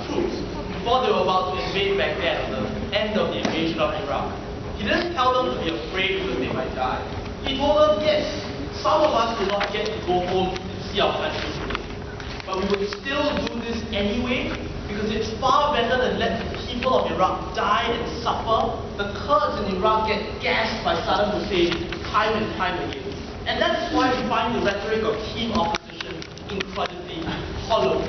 troops before they were about to invade Baghdad at the end of the invasion of Iraq. He didn't tell them to be afraid because they might die. He told them, yes, some of us will not get to go home and see our country today, but we will still do this anyway because it's far better than let the people of Iraq die and suffer. The Kurds in Iraq get gassed by Saddam Hussein time and time again. And that's why we find the rhetoric of team opposition incredibly hollow.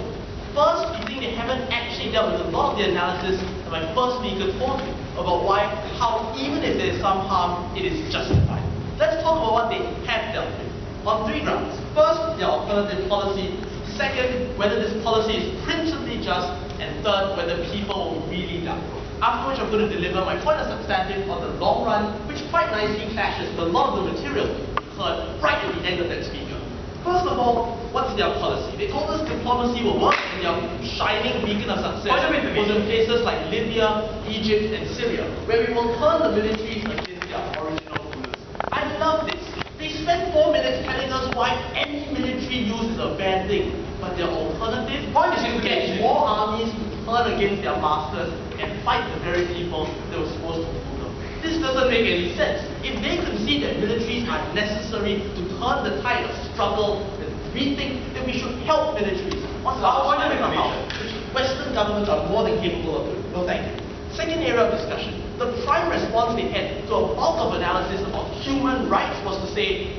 First, we think they haven't actually dealt with a lot of the analysis that my first speaker told you about how even if there is some harm, it is justified. Let's talk about what they have dealt with on 3 grounds. First, their alternative policy. Second, whether this policy is principally just. And third, whether people will really die. After which I'm going to deliver my point of substantive on the long run, which quite nicely clashes with a lot of the material we heard right at the end of that speaker. First of all, what's their policy? They told us diplomacy will work, and their shining beacon of success was in places like Libya, Egypt, and Syria, where we will turn the militaries against their original rulers. I love this. They spent 4 minutes telling us why any military use is a bad thing, but their alternative is to get more armies to turn against their masters and fight the very people that were supposed to rule them. This doesn't make any sense. If they concede that militaries are necessary to turn the tide of struggle and rethink, then we should help militaries. On our point of information, which Western governments are more than capable of doing. No thank you. Second area of discussion. The prime response they had to a bulk of analysis about human rights was to say,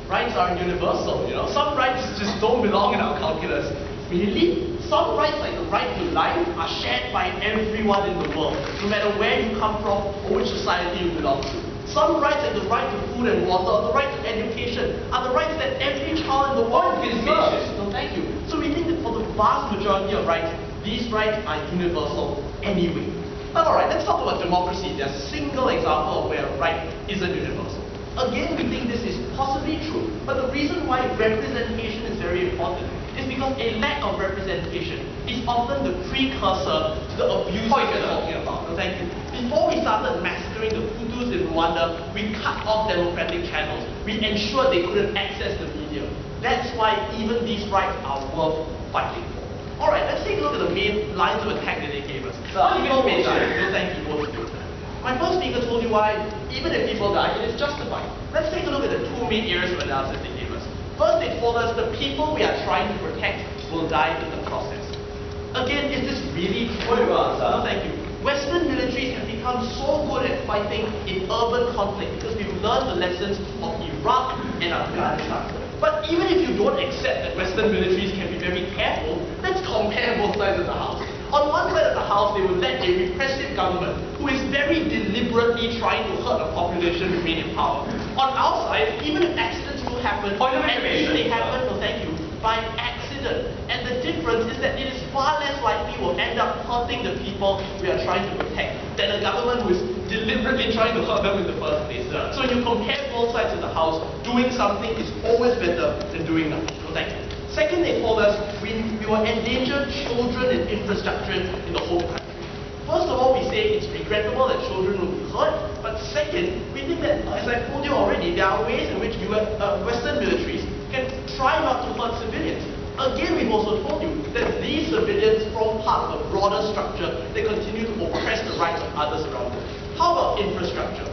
rights aren't universal, you know. Some rights just don't belong in our calculus. Really? Some rights, like the right to life, are shared by everyone in the world, no matter where you come from or which society you belong to. Some rights, like the right to food and water, or the right to education, are the rights that every child in the world deserves. So thank you. So we think that for the vast majority of rights, these rights are universal anyway. But alright, let's talk about democracy, their single example of where a right isn't universal. Again, we think this is possibly true, but the reason why representation is very important is because a lack of representation is often the precursor to the abuse we're talking about. So thank you. Before we started massacring the Hutus in Rwanda, we cut off democratic channels. We ensured they couldn't access the media. That's why even these rights are worth fighting for. Alright, let's take a look at the main lines of attack that they gave us. People may die. No thank you, both of you. My first speaker told you why, even if people die, it is justified. Let's take a look at the 2 main areas of analysis they gave us. First, they told us the people we are trying to protect will die in the process. Again, is this really true? No, thank you. Western militaries have become so good at fighting in urban conflict because we've learned the lessons of Iraq and Afghanistan. But even if you don't accept that Western militaries can be very careful, let's compare both sides of the house. On one side of the house, they will let a repressive government who is very deliberately trying to hurt a population remain in power. On our side, even if accidents do happen, at least they happen, no thank you, by accident. And the difference is that it is far less likely we'll end up hurting the people we are trying to protect than a government who is deliberately trying to hurt them in the first place. So when you compare both sides of the house, doing something is always better than doing nothing. No thank you. Second, they told us we will endanger children and infrastructure in the whole country. First of all, we say it's regrettable that children will be hurt, but second, we think that, as I told you already, there are ways in which Western militaries can try not to hurt civilians. Again, we've also told you that these civilians form part of a broader structure that continue to oppress the rights of others around them. How about infrastructure?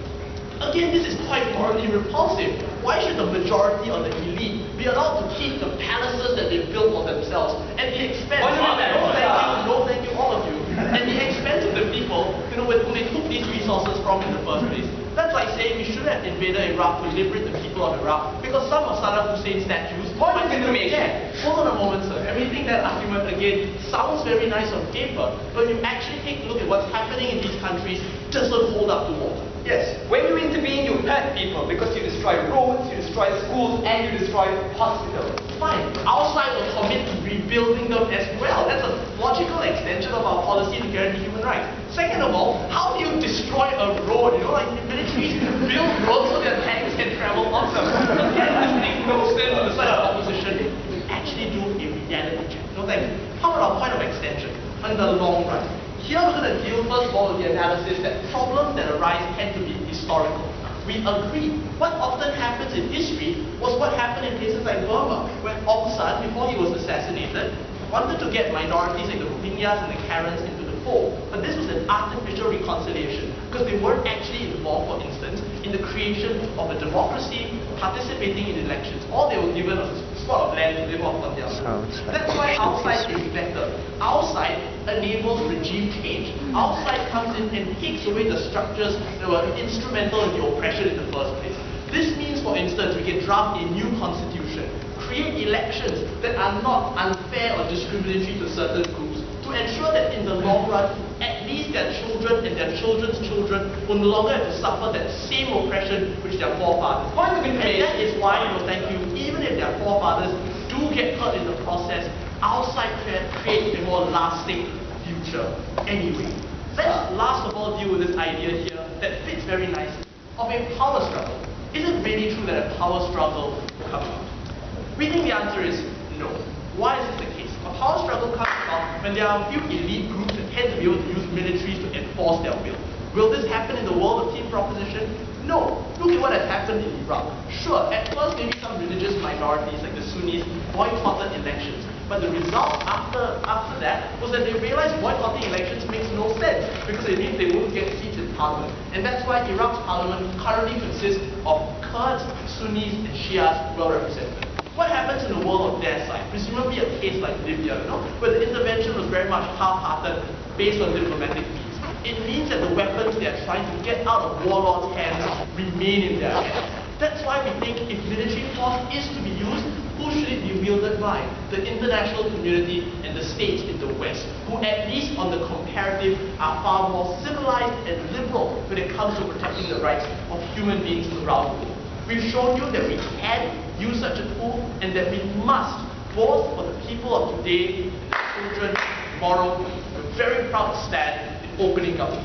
Again, this is quite morally repulsive. Why should the majority or the elite be allowed to keep the palaces that they've built for themselves at the expense of no thank you, all of you, at the expense of the people who they took these resources from in the first place? That's like saying we shouldn't have invaded Iraq to liberate the people of Iraq because some of Saddam Hussein's statues might be there. Hold on a moment, sir. Everything that argument again sounds very nice on paper, but when you actually take a look at what's happening in these countries, it doesn't hold up to water. Yes, when you intervene, you hurt people because you destroy roads, you destroy schools, and you destroy hospitals. Fine. Our side will commit to rebuilding them as well. That's a logical extension of our policy to guarantee human rights. Second of all, how do you destroy a road? You know, like the military build roads so their tanks can travel on them. Again, this makes no sense on the side of opposition. We actually do a reality check. No thank you. How about our point of extension? On the long run. Here we're going to deal first of all with the analysis that problems that arise tend to be historical. We agree. What often happens in history was what happened in places like Burma, where Aung San, before he was assassinated, wanted to get minorities like the Rohingyas and the Karens into the fold. But this was an artificial reconciliation because they weren't actually involved, for instance, in the creation of a democracy, participating in elections. All they were given was a spot of land to live off on their own. That's why our side is better. Our side enables regime change. Our side comes in and takes away the structures that were instrumental in the oppression in the first place. This means, for instance, we can draft a new constitution, create elections that are not unfair or discriminatory to certain groups, to ensure that in the long run, at least their children and their children's children will no longer have to suffer that same oppression which their forefathers. And that is why, thank you, even if their forefathers do get hurt in the process, our side creates a more lasting future anyway. Let's last of all deal with this idea here that fits very nicely of a power struggle. Is it really true that a power struggle will come about? We think the answer is no. Why is this the case? A power struggle comes about when there are a few elite groups that tend to be able to use militaries to enforce their will. Will this happen in the world of team proposition? No. Look at what has happened in Iraq. Sure, at first maybe some religious minorities like the Sunnis boycotted elections. But the result after that was that they realized boycotting elections makes no sense because it means they won't get seats in parliament. And that's why Iraq's parliament currently consists of Kurds, Sunnis, and Shias well represented. What happens in the world of their side? Presumably a case like Libya, where the intervention was very much half-hearted based on diplomatic means. It means that the weapons they are trying to get out of warlords' hands remain in their hands. That's why we think if military force is to be used, who should it be wielded by? The international community and the states in the West, who at least on the comparative are far more civilized and liberal when it comes to protecting the rights of human beings around the world. We've shown you that we can use such a tool and that we must, both for the people of today and the children tomorrow. We're very proud to stand in Opening Opp.